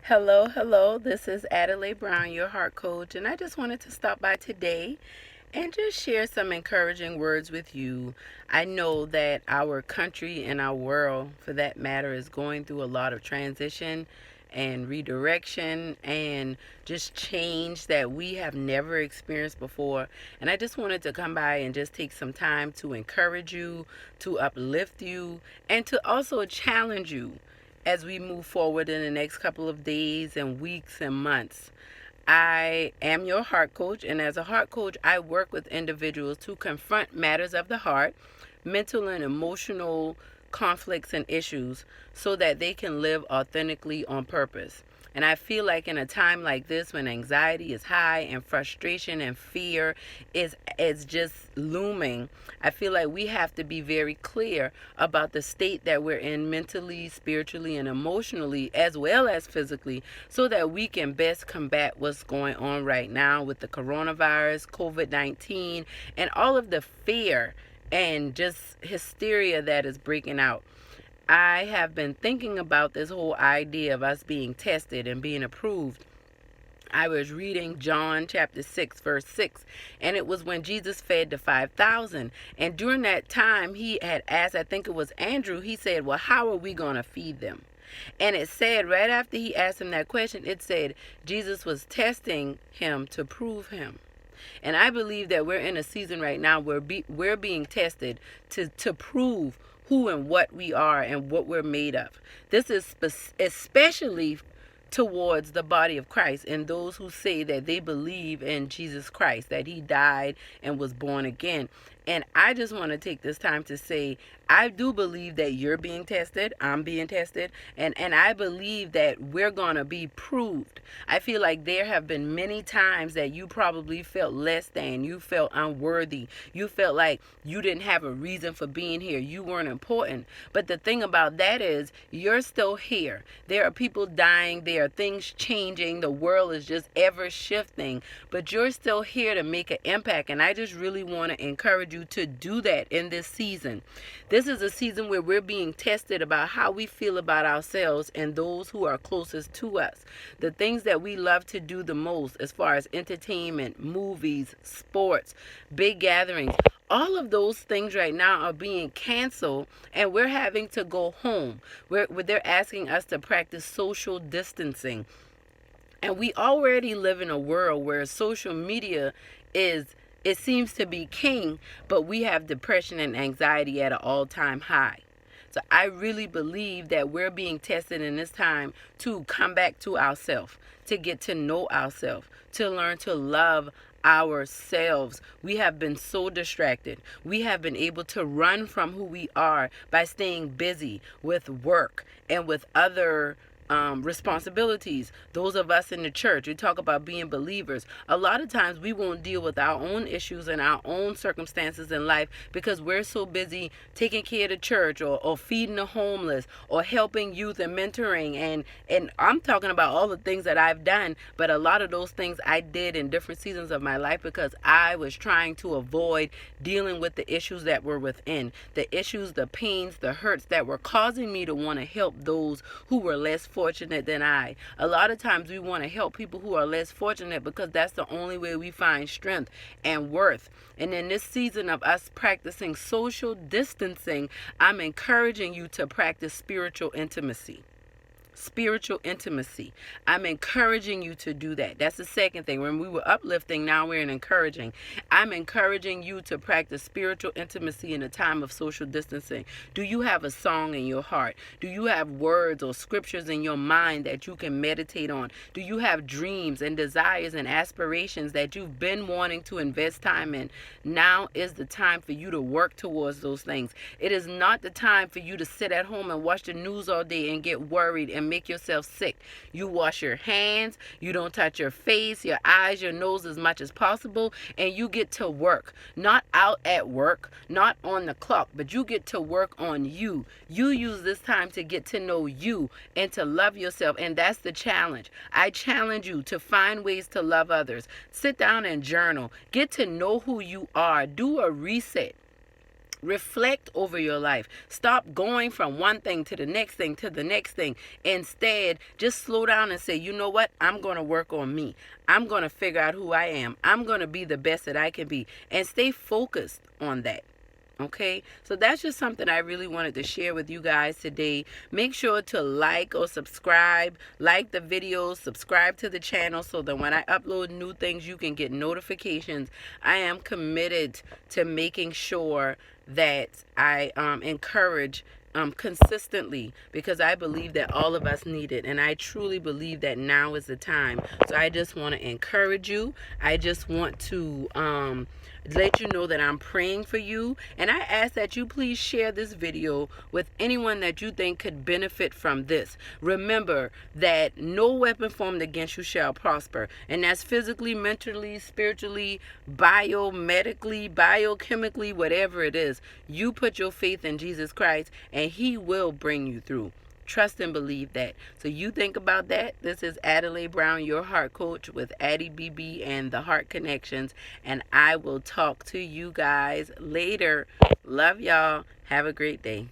Hello, hello. This is Adelaide Brown, your heart coach, and I just wanted to stop by today and just share some encouraging words with you. I know that our country and our world, for that matter, is going through a lot of transition and redirection and just change that we have never experienced before. And I just wanted to come by and just take some time to encourage you, to uplift you, and to also challenge you as we move forward in the next couple of days and weeks and months. I am your heart coach, and as a heart coach, I work with individuals to confront matters of the heart, mental and emotional conflicts and issues, so that they can live authentically on purpose. And I feel like in a time like this, when anxiety is high and frustration and fear is just looming, I feel like we have to be very clear about the state that we're in mentally, spiritually, and emotionally, as well as physically, so that we can best combat what's going on right now with the coronavirus, COVID-19, and all of the fear and just hysteria that is breaking out. I have been thinking about this whole idea of us being tested and being approved. I was reading John chapter 6, verse 6, and it was when Jesus fed the 5,000. And during that time, he had asked, I think it was Andrew, he said, well, how are we going to feed them? And it said, right after he asked him that question, it said Jesus was testing him to prove him. And I believe that we're in a season right now where we're being tested to prove who and what we are and what we're made of. This is especially towards the body of Christ and those who say that they believe in Jesus Christ, that he died and was born again. And I just want to take this time to say, I do believe that you're being tested, I'm being tested, and I believe that we're going to be proved. I feel like there have been many times that you probably felt less than, you felt unworthy, you felt like you didn't have a reason for being here, you weren't important. But the thing about that is, you're still here. There are people dying, there are things changing, the world is just ever shifting, but you're still here to make an impact. And I just really want to encourage you to do that in this season. This is a season where we're being tested about how we feel about ourselves and those who are closest to us. The things that we love to do the most, as far as entertainment, movies, sports, big gatherings, all of those things right now are being canceled, and we're having to go home. They're asking us to practice social distancing. And we already live in a world where social media it seems to be king, but we have depression and anxiety at an all-time high. So I really believe that we're being tested in this time to come back to ourselves, to get to know ourselves, to learn to love ourselves. We have been so distracted. We have been able to run from who we are by staying busy with work and with other responsibilities. Those of us in the church, we talk about being believers. A lot of times we won't deal with our own issues and our own circumstances in life because we're so busy taking care of the church or feeding the homeless or helping youth and mentoring. And I'm talking about all the things that I've done, but a lot of those things I did in different seasons of my life because I was trying to avoid dealing with the issues that were within, the issues, the pains, the hurts that were causing me to want to help those who were less fortunate than I. A lot of times we want to help people who are less fortunate because that's the only way we find strength and worth. And in this season of us practicing social distancing, I'm encouraging you to practice spiritual intimacy. Spiritual intimacy. I'm encouraging you to do that. That's the second thing. When we were uplifting, now we're in encouraging. I'm encouraging you to practice spiritual intimacy in a time of social distancing. Do you have a song in your heart? Do you have words or scriptures in your mind that you can meditate on? Do you have dreams and desires and aspirations that you've been wanting to invest time in? Now is the time for you to work towards those things. It is not the time for you to sit at home and watch the news all day and get worried and make yourself sick. You wash your hands, you don't touch your face, your eyes, your nose as much as possible, and you get to work. Not out at work, not on the clock, but you get to work on you. You use this time to get to know you and to love yourself, and that's the challenge. I challenge you to find ways to love others. Sit down and journal. Get to know who you are. Do a reset. Reflect over your life. Stop going from one thing to the next thing to the next thing. Instead, just slow down and say, you know what? I'm going to work on me. I'm going to figure out who I am. I'm going to be the best that I can be. And stay focused on that. Okay, so that's just something I really wanted to share with you guys today. Make sure to like or subscribe, like the videos, subscribe to the channel so that when I upload new things, you can get notifications. I am committed to making sure that I encourage consistently, because I believe that all of us need it, and I truly believe that now is the time. So I just want to encourage you. I just want to let you know that I'm praying for you, and I ask that you please share this video with anyone that you think could benefit from this. Remember that no weapon formed against you shall prosper, and that's physically, mentally, spiritually, biomedically, biochemically, whatever it is. You put your faith in Jesus Christ and He will bring you through. Trust and believe that. So you think about that. This is Adelaide Brown, your heart coach with Addie BB and the Heart Connections. And I will talk to you guys later. Love y'all. Have a great day.